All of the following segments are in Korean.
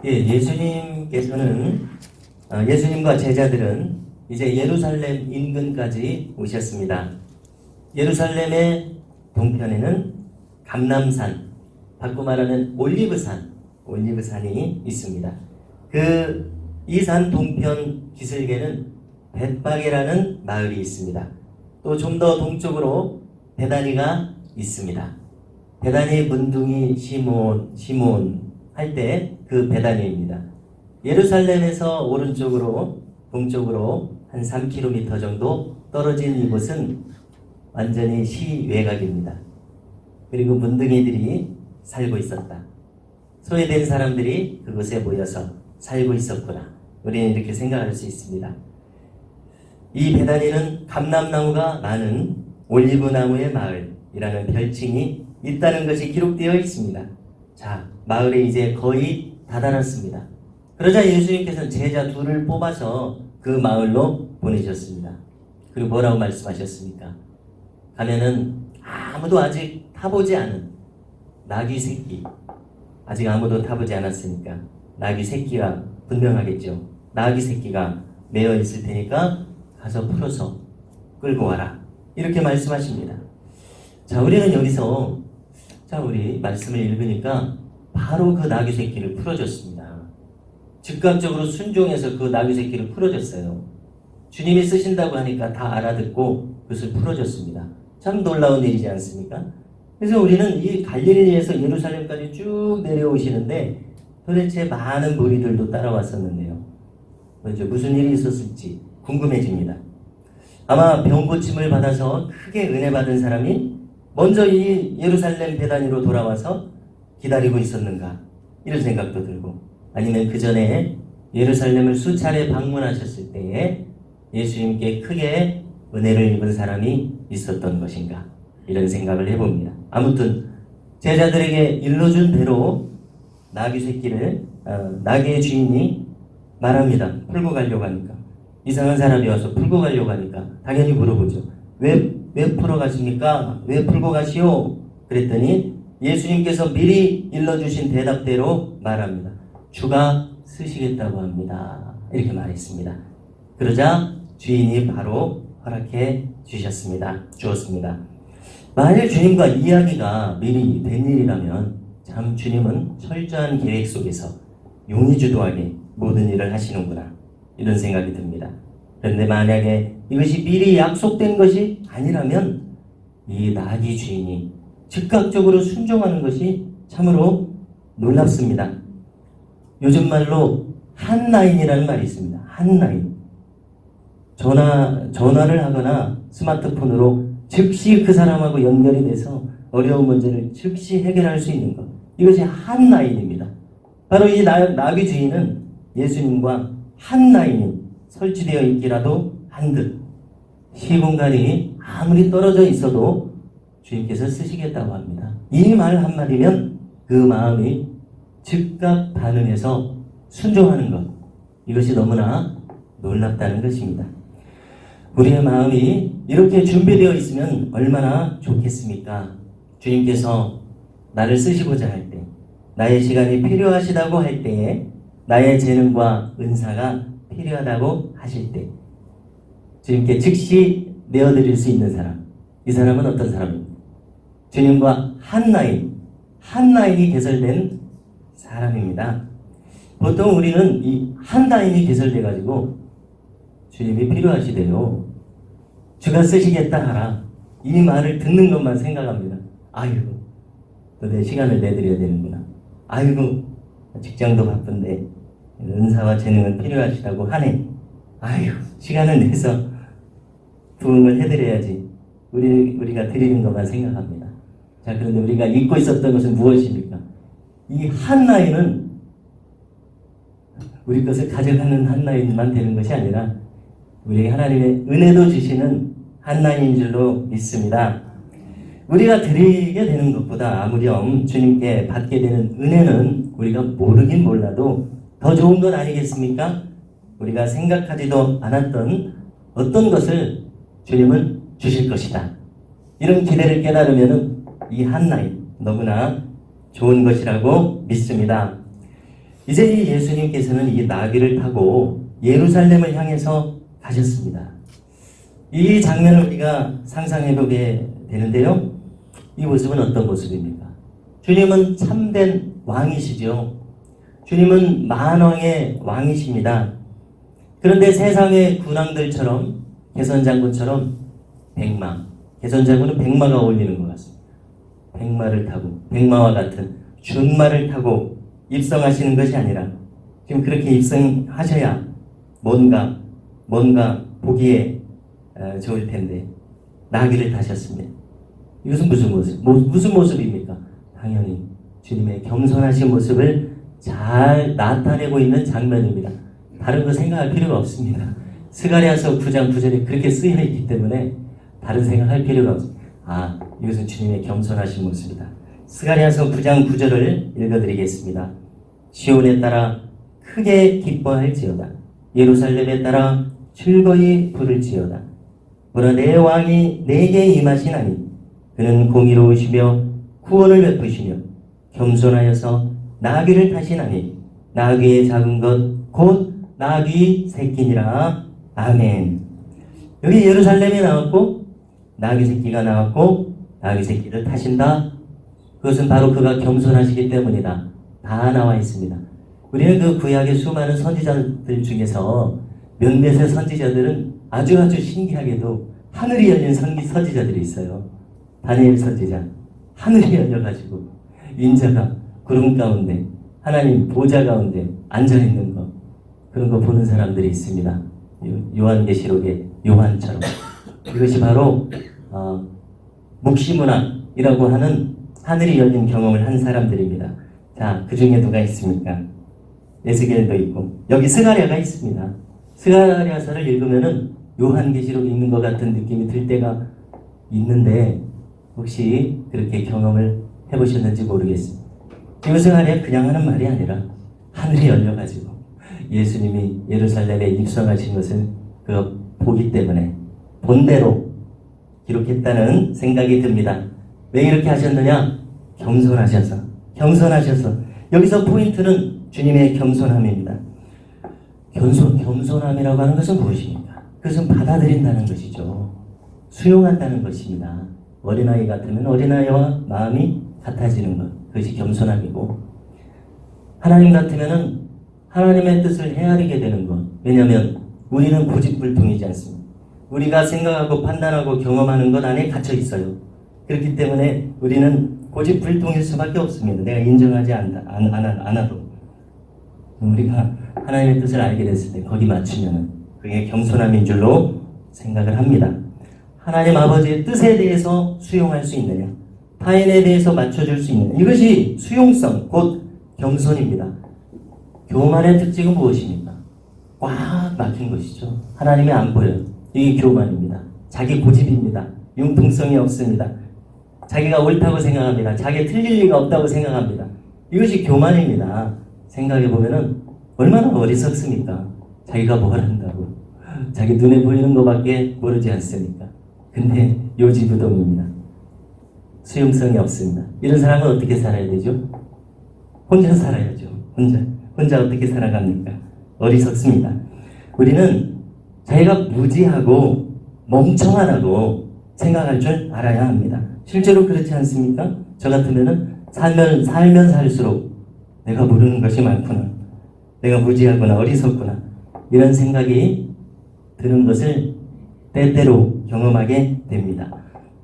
예, 예수님과 제자들은 이제 예루살렘 인근까지 오셨습니다. 예루살렘의 동편에는 감람산, 바꿔 말하면 올리브산이 있습니다. 이 산 동편 기슭에는 벳박이라는 마을이 있습니다. 또 좀 더 동쪽으로 베다니가 있습니다. 베다니 문둥이 시몬 할 때 그 베다니입니다. 예루살렘에서 오른쪽으로 동쪽으로 한 3km 정도 떨어진 이곳은 완전히 시외곽입니다. 그리고 문둥이들이 살고 있었다. 소외된 사람들이 그곳에 모여서 살고 있었구나. 우리는 이렇게 생각할 수 있습니다. 이 베다니는 감람나무가 많은 올리브나무의 마을이라는 별칭이 있다는 것이 기록되어 있습니다. 자, 마을에 이제 거의 다다랐습니다. 그러자 예수님께서는 제자 둘을 뽑아서 그 마을로 보내셨습니다. 그리고 뭐라고 말씀하셨습니까? 가면은 아무도 아직 타보지 않은 나귀 새끼, 아직 아무도 타보지 않았으니까 나귀 새끼가 분명하겠죠. 나귀 새끼가 매여 있을 테니까 가서 풀어서 끌고 와라. 이렇게 말씀하십니다. 자, 우리는 여기서 우리 말씀을 읽으니까 바로 그 나귀 새끼를 풀어줬습니다. 즉각적으로 순종해서 그 나귀 새끼를 풀어줬어요. 주님이 쓰신다고 하니까 다 알아듣고 그것을 풀어줬습니다. 참 놀라운 일이지 않습니까? 그래서 우리는 이 갈릴리에서 예루살렘까지 쭉 내려오시는데 도대체 많은 무리들도 따라왔었는데요. 먼저 무슨 일이 있었을지 궁금해집니다. 아마 병 고침을 받아서 크게 은혜 받은 사람이 먼저 이 예루살렘 베다니로 돌아와서 기다리고 있었는가, 이런 생각도 들고, 아니면 그 전에 예루살렘을 수차례 방문하셨을 때에 예수님께 크게 은혜를 입은 사람이 있었던 것인가, 이런 생각을 해봅니다. 아무튼 제자들에게 일러준 대로 나귀 새끼를 나귀의 주인이 말합니다. 풀고 가려고 하니까, 이상한 사람이 와서 풀고 가려고 하니까 당연히 물어보죠. 왜 풀어 가십니까? 왜 풀고 가시오? 그랬더니 예수님께서 미리 일러주신 대답대로 말합니다. 주가 쓰시겠다고 합니다. 이렇게 말했습니다. 그러자 주인이 바로 허락해 주었습니다. 만일 주님과 이야기가 미리 된 일이라면 참 주님은 철저한 계획 속에서 용의주도하게 모든 일을 하시는구나, 이런 생각이 듭니다. 그런데 만약에 이것이 미리 약속된 것이 아니라면 이 나귀 주인이 즉각적으로 순종하는 것이 참으로 놀랍습니다. 요즘 말로 핫라인이라는 말이 있습니다. 핫라인. 전화를 하거나 스마트폰으로 즉시 그 사람하고 연결이 돼서 어려운 문제를 즉시 해결할 수 있는 것. 이것이 핫라인입니다. 바로 이 나귀 주인은 예수님과 핫라인이 설치되어 있기라도 한 듯, 시공간이 아무리 떨어져 있어도 주님께서 쓰시겠다고 합니다. 이 말 한마디면 그 마음이 즉각 반응해서 순종하는 것, 이것이 너무나 놀랍다는 것입니다. 우리의 마음이 이렇게 준비되어 있으면 얼마나 좋겠습니까? 주님께서 나를 쓰시고자 할 때, 나의 시간이 필요하시다고 할 때에, 나의 재능과 은사가 필요하다고 하실 때 주님께 즉시 내어드릴 수 있는 사람, 이 사람은 어떤 사람입니까? 주님과 한 라인이 개설된 사람입니다. 보통 우리는 이 한 라인이 개설돼 가지고 주님이 필요하시대요, 주가 쓰시겠다 하라, 이 말을 듣는 것만 생각합니다. 아이고, 또 내 시간을 내드려야 되는구나. 아이고, 직장도 바쁜데 은사와 재능은 필요하시다고 하네. 아이고, 시간을 내서 부응을 해드려야지. 우리가 드리는 것만 생각합니다. 자, 그런데 우리가 잊고 있었던 것은 무엇입니까? 이 한 라인은 우리 것을 가져가는 한 라인만 되는 것이 아니라 우리에게 하나님의 은혜도 주시는 한 라인인 줄로 믿습니다. 우리가 드리게 되는 것보다 아무렴 주님께 받게 되는 은혜는 우리가 모르긴 몰라도 더 좋은 것 아니겠습니까? 우리가 생각하지도 않았던 어떤 것을 주님은 주실 것이다, 이런 기대를 깨달으면 이 한 라인 너무나 좋은 것이라고 믿습니다. 이제 이 예수님께서는 이 나귀를 타고 예루살렘을 향해서 가셨습니다. 이 장면을 우리가 상상해보게 되는데요. 이 모습은 어떤 모습입니까? 주님은 참된 왕이시죠. 주님은 만왕의 왕이십니다. 그런데 세상의 군왕들처럼 개선장군처럼 백마, 개선장군은 백마가 어울리는 것 같습니다. 백마를 타고 백마와 같은 준마를 타고 입성하시는 것이 아니라 지금 그렇게 입성하셔야 뭔가 보기에 좋을 텐데 나귀를 타셨습니다. 이것은 무슨 모습입니까? 당연히 주님의 겸손하신 모습을 잘 나타내고 있는 장면입니다. 다른 거 생각할 필요가 없습니다. 스가랴서 9장 9절에 그렇게 쓰여 있기 때문에 다른 생각할 필요가 없습니다. 이것은 주님의 겸손하신 모습이다. 스가랴서 9장 9절을 읽어드리겠습니다. 시온에 따라 크게 기뻐할지어다. 예루살렘에 따라 즐거이 부를지어다. 보라, 내 왕이 내게 임하시나니 그는 공의로우시며 구원을 베푸시며 겸손하여서 나귀를 타시나니 나귀의 작은 것 곧 나귀 새끼니라. 아멘. 여기 예루살렘이 나왔고 나귀 새끼가 나왔고 나귀 새끼를 타신다. 그것은 바로 그가 겸손하시기 때문이다. 다 나와 있습니다. 우리는 그 구약의 수많은 선지자들 중에서 몇몇의 선지자들은 아주 신기하게도 하늘이 열린 선지자들이 있어요. 다니엘 선지자, 하늘이 열려가지고 인자가 구름 가운데 하나님 보좌 가운데 앉아있는 거, 그런 거 보는 사람들이 있습니다. 요한계시록의 요한처럼. 이것이 바로 묵시문학이라고 하는 하늘이 열린 경험을 한 사람들입니다. 자, 그 중에 누가 있습니까? 에스겔도 있고 여기 스가랴가 있습니다. 스가랴서를 읽으면은 요한계시록 읽는 것 같은 느낌이 들 때가 있는데 혹시 그렇게 경험을 해보셨는지 모르겠습니다. 지금 스가랴 그냥 하는 말이 아니라 하늘이 열려가지고 예수님이 예루살렘에 입성하신 것을 그가 보기 때문에 본대로 기록했다는 생각이 듭니다. 왜 이렇게 하셨느냐? 겸손하셔서. 여기서 포인트는 주님의 겸손함입니다. 겸손함이라고 하는 것은 무엇입니까? 그것은 받아들인다는 것이죠. 수용한다는 것입니다. 어린아이 같으면 어린아이와 마음이 같아지는 것, 그것이 겸손함이고, 하나님 같으면 하나님의 뜻을 헤아리게 되는 것. 왜냐하면 우리는 고집불통이지 않습니다. 우리가 생각하고 판단하고 경험하는 것 안에 갇혀 있어요. 그렇기 때문에 우리는 고집불통일 수밖에 없습니다. 내가 인정하지 않아도. 우리가 하나님의 뜻을 알게 됐을 때 거기 맞추면 그게 겸손함인 줄로 생각을 합니다. 하나님 아버지의 뜻에 대해서 수용할 수 있느냐, 타인에 대해서 맞춰줄 수 있느냐, 이것이 수용성, 곧 겸손입니다. 교만의 특징은 무엇입니까? 꽉 막힌 것이죠. 하나님이 안 보여요. 이게 교만입니다. 자기 고집입니다. 융통성이 없습니다. 자기가 옳다고 생각합니다. 자기 틀릴 리가 없다고 생각합니다. 이것이 교만입니다. 생각해보면 얼마나 어리석습니까? 자기가 뭘 한다고. 자기 눈에 보이는 것밖에 모르지 않습니까? 근데 요지부동입니다. 수용성이 없습니다. 이런 사람은 어떻게 살아야 되죠? 혼자 살아야죠. 혼자 어떻게 살아갑니까? 어리석습니다. 우리는 자기가 무지하고 멍청하다고 생각할 줄 알아야 합니다. 실제로 그렇지 않습니까? 저 같으면은 살면 살수록 내가 모르는 것이 많구나, 내가 무지하구나, 어리석구나, 이런 생각이 드는 것을 때때로 경험하게 됩니다.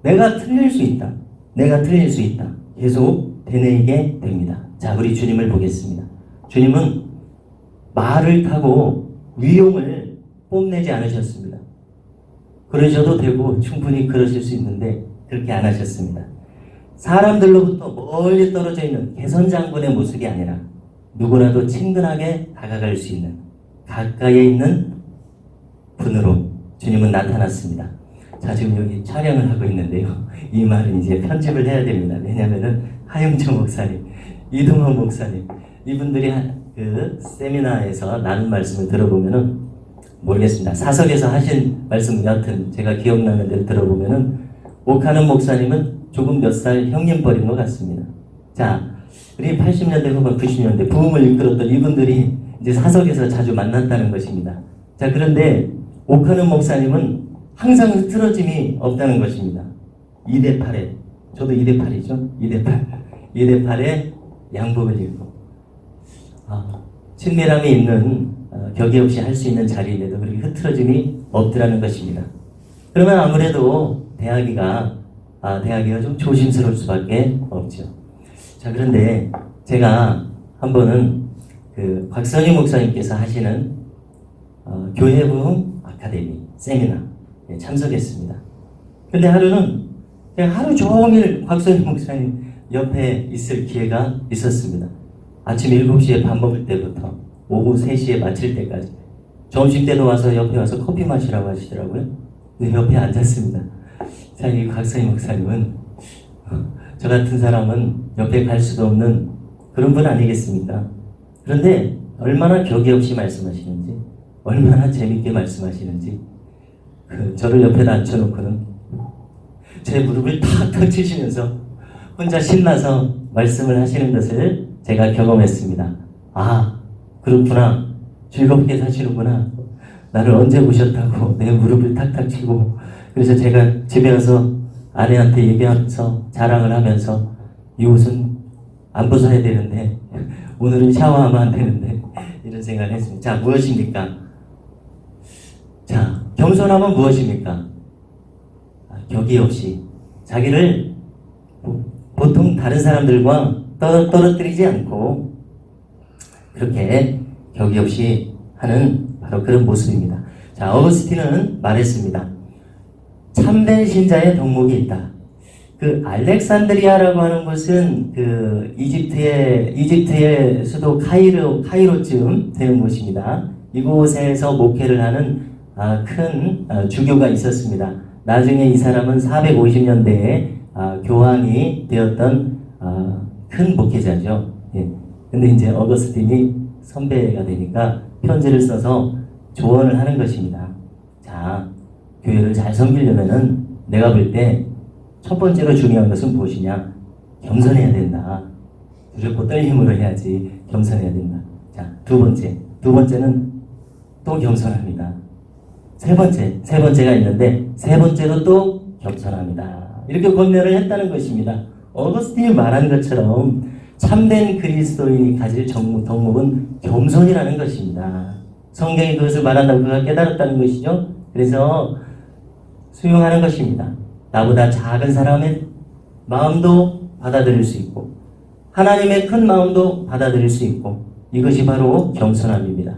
내가 틀릴 수 있다. 계속 되뇌이게 됩니다. 자, 우리 주님을 보겠습니다. 주님은 말을 타고 위용을 뽐내지 않으셨습니다. 그러셔도 되고 충분히 그러실 수 있는데 그렇게 안 하셨습니다. 사람들로부터 멀리 떨어져 있는 개선장군의 모습이 아니라 누구라도 친근하게 다가갈 수 있는 가까이에 있는 분으로 주님은 나타났습니다. 자, 지금 여기 촬영을 하고 있는데요. 이 말은 이제 편집을 해야 됩니다. 왜냐하면 하영철 목사님, 이동호 목사님, 이분들이 그 세미나에서 나눈 말씀을 들어보면은 모르겠습니다. 사석에서 하신 말씀 여하튼 제가 기억나는 대로 들어보면은 옥하는 목사님은 조금 몇 살 형님 버린 것 같습니다. 자, 우리 80년대 후반 90년대 부흥을 이끌었던 이분들이 이제 사석에서 자주 만났다는 것입니다. 자, 그런데 오카는 목사님은 항상 흐트러짐이 없다는 것입니다. 2대8에, 저도 2대8이죠. 2대8에 양복을 입고 친밀함이 있는 격이 없이 할 수 있는 자리인데도 그렇게 흐트러짐이 없더라는 것입니다. 그러면 아무래도 대하기가 좀 조심스러울 수밖에 없죠. 자, 그런데 제가 한 번은 그 곽선희 목사님께서 하시는 교회 부흥 아카데미 세미나에 참석했습니다. 근데 하루는 제가 하루 종일 곽선희 목사님 옆에 있을 기회가 있었습니다. 아침 7시에 밥 먹을 때부터 오후 3시에 마칠 때까지 점심때도 와서 옆에 와서 커피 마시라고 하시더라고요. 근데 옆에 앉았습니다. 자, 이 곽선희 목사님은 저 같은 사람은 옆에 갈 수도 없는 그런 분 아니겠습니까? 그런데 얼마나 격이 없이 말씀하시는지, 얼마나 재밌게 말씀하시는지, 저를 옆에다 앉혀놓고는 제 무릎을 탁탁 치시면서 혼자 신나서 말씀을 하시는 것을 제가 경험했습니다. 아, 그렇구나. 즐겁게 사시는구나. 나를 언제 보셨다고 내 무릎을 탁탁 치고. 그래서 제가 집에 와서 아내한테 얘기하면서 자랑을 하면서 이 옷은 안 벗어야 되는데 오늘은 샤워하면 안 되는데 이런 생각을 했습니다. 자, 무엇입니까? 자, 겸손함은 무엇입니까? 격이 없이 자기를 보통 다른 사람들과 떨어뜨리지 않고 그렇게 격이 없이 하는 바로 그런 모습입니다. 자, 어거스틴은 말했습니다. 참된 신자의 덕목이 있다. 그 알렉산드리아라고 하는 곳은 그 이집트의 수도 카이로쯤 되는 곳입니다. 이곳에서 목회를 하는 큰 주교가 있었습니다. 나중에 이 사람은 450년대에 교황이 되었던 큰 목회자죠. 예. 근데 이제 어거스틴이 선배가 되니까 편지를 써서 조언을 하는 것입니다. 자, 교회를 잘 섬기려면은 내가 볼 때 첫 번째로 중요한 것은 무엇이냐? 겸손해야 된다. 두렵고 떨림으로 해야지 겸손해야 된다. 자, 두 번째는 또 겸손합니다. 세 번째가 있는데 세 번째로 또 겸손합니다. 이렇게 권면을 했다는 것입니다. 어거스틴이 말한 것처럼 참된 그리스도인이 가질 덕목은 겸손이라는 것입니다. 성경이 그것을 말한다고 그가 깨달았다는 것이죠. 그래서 수용하는 것입니다. 나보다 작은 사람의 마음도 받아들일 수 있고 하나님의 큰 마음도 받아들일 수 있고 이것이 바로 겸손함입니다.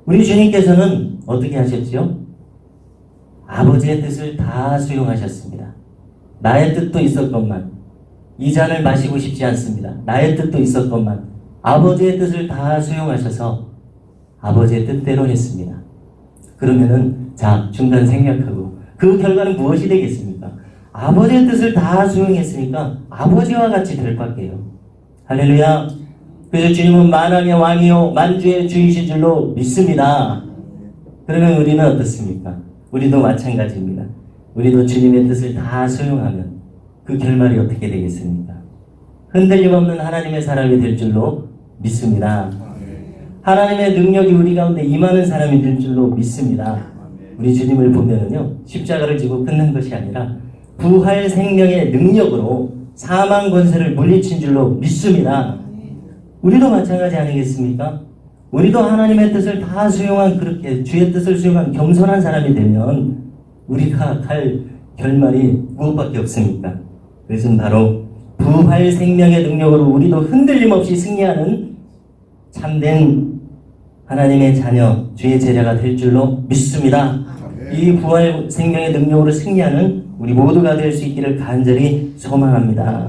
우리 주님께서는 어떻게 하셨지요? 아버지의 뜻을 다 수용하셨습니다. 나의 뜻도 있었건만 이 잔을 마시고 싶지 않습니다. 나의 뜻도 있었건만 아버지의 뜻을 다 수용하셔서 아버지의 뜻대로 했습니다. 그러면은 자, 중간 생략하고 그 결과는 무엇이 되겠습니까? 아버지의 뜻을 다 수용했으니까 아버지와 같이 될 밖에요. 할렐루야. 그래서 주님은 만왕의 왕이요 만주의 주이신 줄로 믿습니다. 그러면 우리는 어떻습니까? 우리도 마찬가지입니다. 우리도 주님의 뜻을 다 수용하면 그 결말이 어떻게 되겠습니까? 흔들림 없는 하나님의 사람이 될 줄로 믿습니다. 하나님의 능력이 우리 가운데 임하는 사람이 될 줄로 믿습니다. 우리 주님을 보면은요, 십자가를 지고 끝난 것이 아니라 부활 생명의 능력으로 사망 권세를 물리친 줄로 믿습니다. 우리도 마찬가지 아니겠습니까? 우리도 하나님의 뜻을 다 수용한, 그렇게 주의 뜻을 수용한 겸손한 사람이 되면 우리가 갈 결말이 무엇밖에 없습니까? 그것은 바로 부활 생명의 능력으로 우리도 흔들림 없이 승리하는 참된 하나님의 자녀, 주의 제자가 될 줄로 믿습니다. 이 부활 생명의 능력으로 승리하는 우리 모두가 될 수 있기를 간절히 소망합니다.